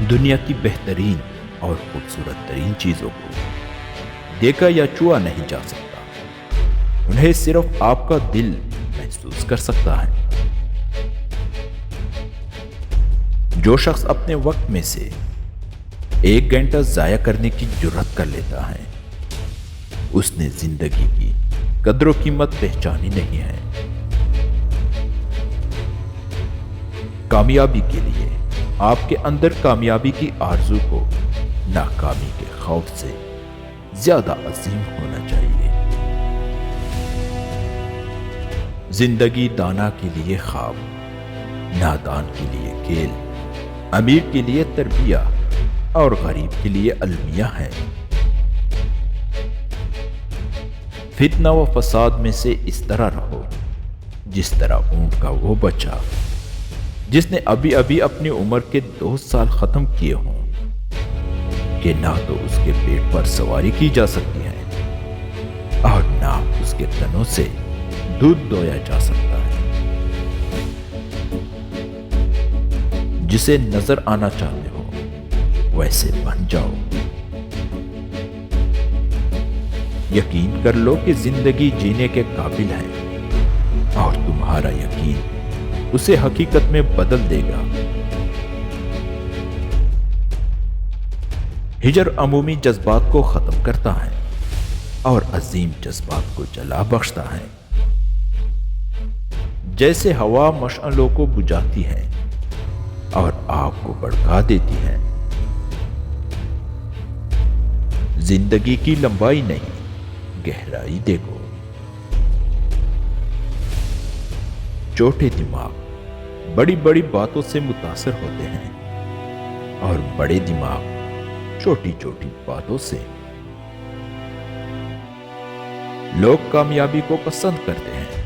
دنیا کی بہترین اور خوبصورت ترین چیزوں کو دیکھا یا چھوا نہیں جا سکتا، انہیں صرف آپ کا دل محسوس کر سکتا ہے۔ جو شخص اپنے وقت میں سے 1 گھنٹہ ضائع کرنے کی جرات کر لیتا ہے، اس نے زندگی کی قدر و قیمت پہچانی نہیں ہے۔ کامیابی کے لیے آپ کے اندر کامیابی کی آرزو کو ناکامی کے خوف سے زیادہ عظیم ہونا چاہیے۔ زندگی دانا کے لیے خواب، نادان کے لیے کھیل، امیر کے لیے تربیہ اور غریب کے لیے المیہ ہے۔ فتنہ و فساد میں سے اس طرح رہو جس طرح اونٹ کا وہ بچہ جس نے ابھی ابھی اپنی عمر کے 2 سال ختم کیے ہوں کہ نہ تو اس کے پیٹ پر سواری کی جا سکتی ہے اور نہ اس کے تنوں سے دودھ دویا جا سکتا ہے۔ جسے نظر آنا چاہتے ہو ویسے بن جاؤ۔ یقین کر لو کہ زندگی جینے کے قابل ہے اور تمہارا یقین اسے حقیقت میں بدل دے گا۔ ہجر عمومی جذبات کو ختم کرتا ہے اور عظیم جذبات کو جلا بخشتا ہے۔ جیسے ہوا مشعلوں کو بجھاتی ہے اور آگ کو بھڑکا دیتی ہے۔ زندگی کی لمبائی نہیں، گہرائی دیکھو۔ چھوٹے دماغ بڑی بڑی باتوں سے متاثر ہوتے ہیں اور بڑے دماغ چھوٹی چھوٹی باتوں سے۔ لوگ کامیابی کو پسند کرتے ہیں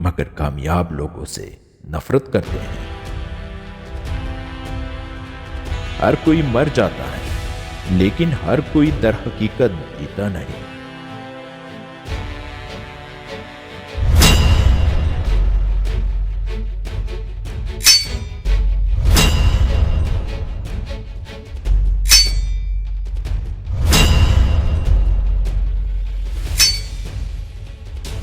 مگر کامیاب لوگوں سے نفرت کرتے ہیں۔ ہر کوئی مر جاتا ہے لیکن ہر کوئی در حقیقت جیتا نہیں۔